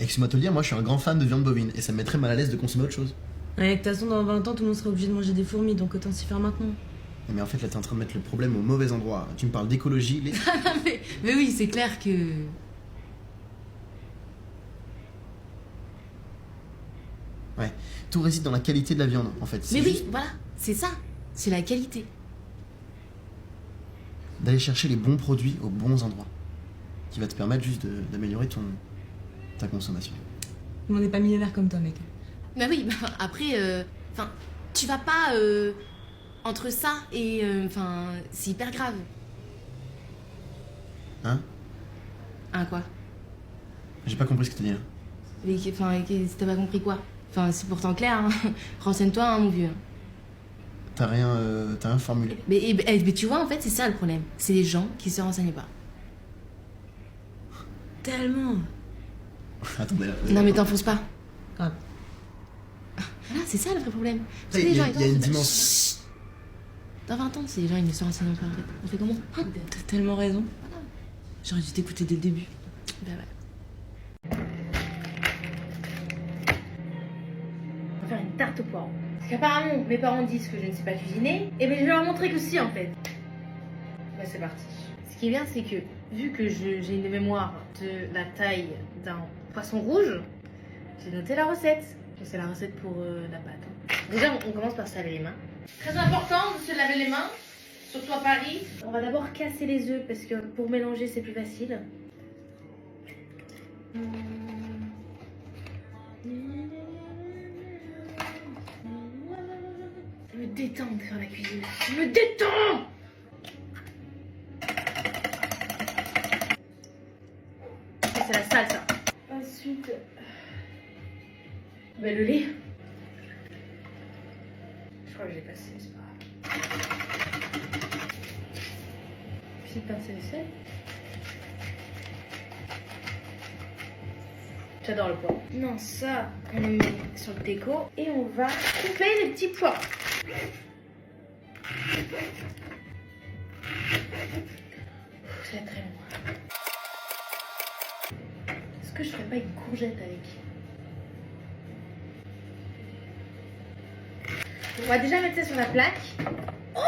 Excuse-moi de te le dire, moi je suis un grand fan de viande bovine et ça me mettrait mal à l'aise de consommer autre chose. Ouais, de toute façon, dans 20 ans, tout le monde sera obligé de manger des fourmis, donc autant s'y faire maintenant. Mais en fait là t'es en train de mettre le problème au mauvais endroit. Tu me parles d'écologie, les... mais oui, c'est clair que... Ouais, tout réside dans la qualité de la viande en fait. Mais C'est oui, juste voilà, c'est ça. C'est la qualité. d'aller chercher les bons produits aux bons endroits. Qui va te permettre juste d'améliorer ta consommation. On n'est pas millionnaire comme toi, mec. Bah oui, bah après, enfin, tu vas pas entre ça et, enfin, c'est hyper grave. Hein? Hein, quoi? J'ai pas compris ce que t'as dit là. Mais, enfin, t'as pas compris quoi? Enfin, c'est pourtant clair, hein. Renseigne-toi, hein, mon vieux. T'as rien formulé. Mais tu vois, en fait, c'est ça le problème. C'est les gens qui se renseignent pas. Tellement. Attendez là. Non, mais t'enfonces pas. Grave. Voilà, c'est ça le vrai problème. Parce Il que les y gens, a ils une pensent- dimension. Chut. Dans 20 ans, si les gens ils ne se renseignent pas, en fait, on fait comment? T'as tellement raison. J'aurais dû t'écouter dès le début. Bah ouais. On va faire une tarte aux poireaux. Parce qu'apparemment, mes parents disent que je ne sais pas cuisiner, et bien je vais leur montrer que si en fait. Bah c'est parti. Ce qui est bien, c'est que vu que j'ai une mémoire de la taille d'un poisson rouge, j'ai noté la recette. C'est la recette pour la pâte. Déjà, on commence par se laver les mains. Très important de se laver les mains, surtout à Paris. On va d'abord casser les œufs parce que pour mélanger, c'est plus facile. Je me détends de faire la cuisine. Je me détends. Ça, c'est la salsa. Ensuite, bah, le lait. Je crois que j'ai passé, c'est pas grave. Petite pincée de sel. J'adore le poivre. Non, ça, on le met sur le déco et on va couper les petits pois. C'est très long. Est-ce que je ferais pas une courgette avec? On va déjà mettre ça sur la plaque. Oh!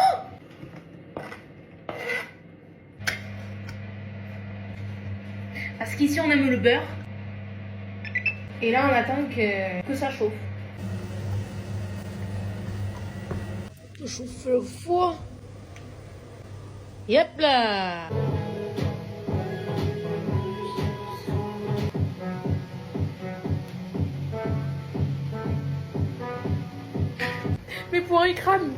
Parce qu'ici on aime le beurre. Et là on attend que ça chauffe. Je chauffe le four. Yep là! Mes poings ils crament.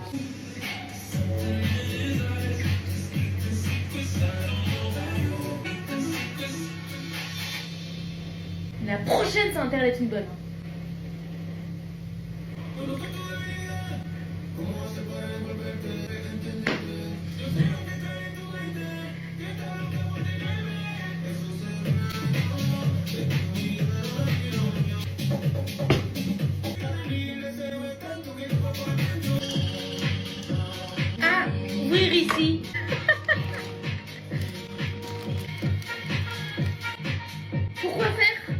La prochaine, ça a intérêt d'être une bonne. Ah, ouvrir ici. Pourquoi faire?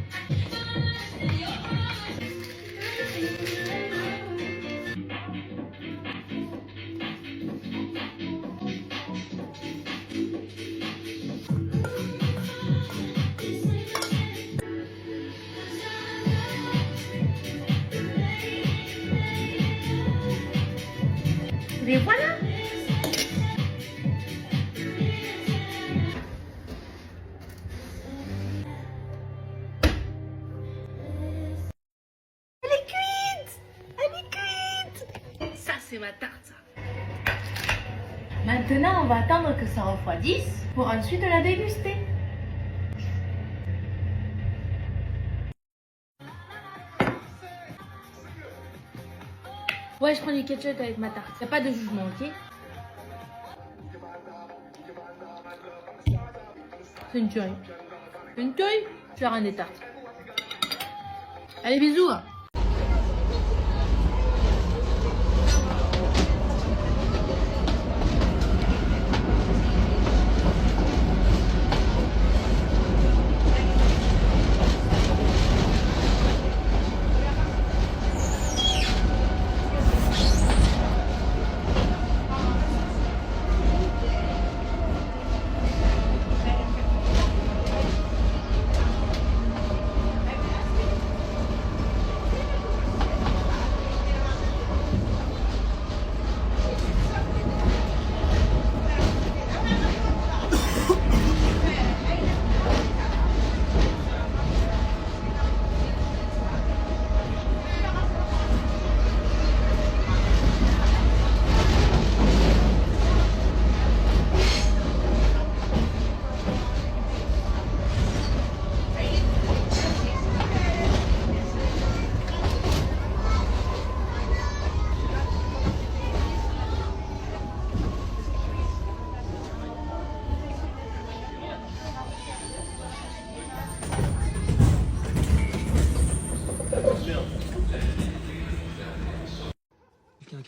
Mais voilà. Elle est cuite. Elle est cuite. Ça, c'est ma tarte, ça. Maintenant, on va attendre que ça refroidisse pour ensuite la déguster. Ouais, je prends du ketchup avec ma tarte. Y'a pas de jugement, ok? C'est une tuerie. Une tuerie? Je vais faire un des tartes. Allez, bisous!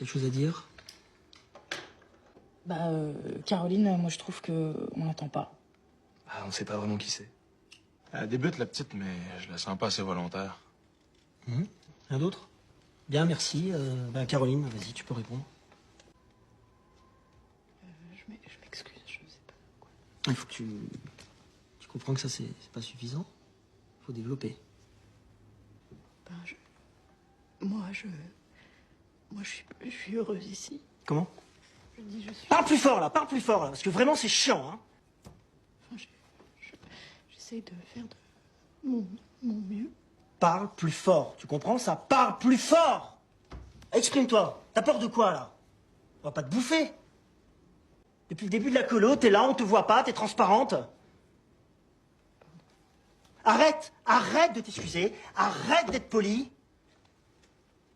quelque chose à dire? Bah, Caroline, moi je trouve que on l'entend pas. Ah, on sait pas vraiment qui c'est. Elle débute, la petite, mais je la sens pas assez volontaire. Rien d'autre? Bien, merci. Caroline, vas-y, tu peux répondre. Je m'excuse, je sais pas quoi. Il faut que tu comprends que ça, c'est pas suffisant. Il faut développer. Ben, moi, je suis heureuse ici. Comment? Je dis, je suis. Parle plus fort, là, parce que vraiment, c'est chiant, hein. Enfin, j'essaie de faire de mon mieux. Parle plus fort, tu comprends ça? Parle plus fort! Exprime-toi. T'as peur de quoi, là? On va pas te bouffer. Depuis le début de la colo, t'es là, on te voit pas, t'es transparente. Arrête de t'excuser, arrête d'être poli.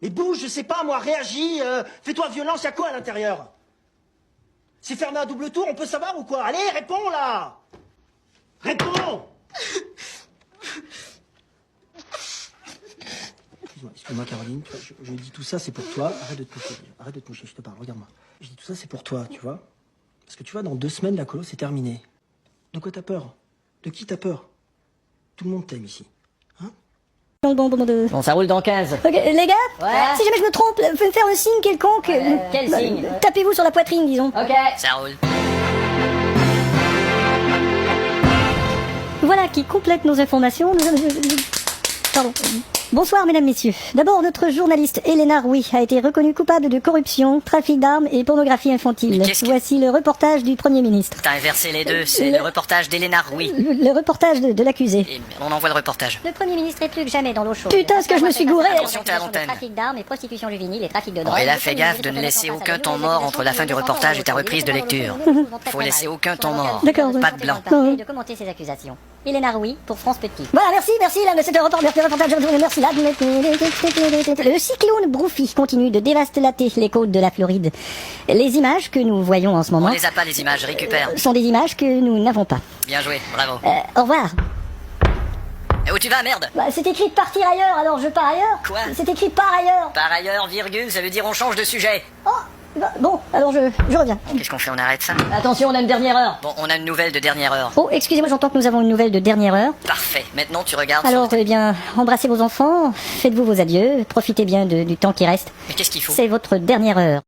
Et bouge, je sais pas, moi, réagis, fais-toi violence, y'a quoi à l'intérieur? C'est fermé à double tour, on peut savoir ou quoi? Allez, réponds, là! Réponds! Excuse-moi, Caroline, tu vois, je dis tout ça, c'est pour toi. Arrête de te moucher, je te parle, regarde-moi. Je dis tout ça, c'est pour toi, tu vois. Parce que tu vois, dans 2 semaines, la colo, c'est terminé. De quoi t'as peur? De qui t'as peur? Tout le monde t'aime ici. Bon, ça roule dans 15. Ok, les gars, Ouais. si jamais je me trompe, vous pouvez me faire un signe quelconque. Quel signe? Tapez-vous sur la poitrine, disons. Ok. Ça roule. Voilà qui complète nos informations. Pardon. Bonsoir mesdames, messieurs. D'abord, notre journaliste Elena Rouy a été reconnue coupable de corruption, trafic d'armes et pornographie infantile. Mais qu'est-ce que- Voici le reportage du Premier ministre. T'as inversé les deux, c'est le reportage d'Elena Rouy. Le reportage de l'accusé. Et on envoie le reportage. Le Premier ministre est plus que jamais dans l'eau chaude. Putain, ce que je me suis gouré. Attention, t'es à l'antenne. Trafic d'armes et prostitution juvénile et trafic de Bon, drogue. et là, fais gaffe de ne laisser aucun temps mort entre la fin du reportage et ta reprise de lecture. Faut laisser aucun temps mort. D'accord. Pas de blanc. De commenter ces accusations. Elena Rouy pour France Petit. Voilà, merci, là, mais c'est le reportage, merci, là. Le cyclone Broufi continue de dévaster les côtes de la Floride. Les images que nous voyons en ce On moment les a pas, les images, récupère. sont des images que nous n'avons pas. Bien joué, bravo. Au revoir. Et où tu vas, merde? Bah, c'est écrit partir ailleurs, alors je pars ailleurs. Quoi? C'est écrit par ailleurs. Par ailleurs, virgule, ça veut dire on change de sujet. Oh, bah, bon, alors je reviens. Qu'est-ce qu'on fait, on arrête ça? Attention, on a une dernière heure. Bon, on a une nouvelle de dernière heure. Oh, excusez-moi, j'entends que nous avons une nouvelle de dernière heure. Parfait, maintenant tu regardes Alors, sur le eh bien, embrassez vos enfants, faites-vous vos adieux, profitez bien du temps qui reste. Mais qu'est-ce qu'il faut? C'est votre dernière heure.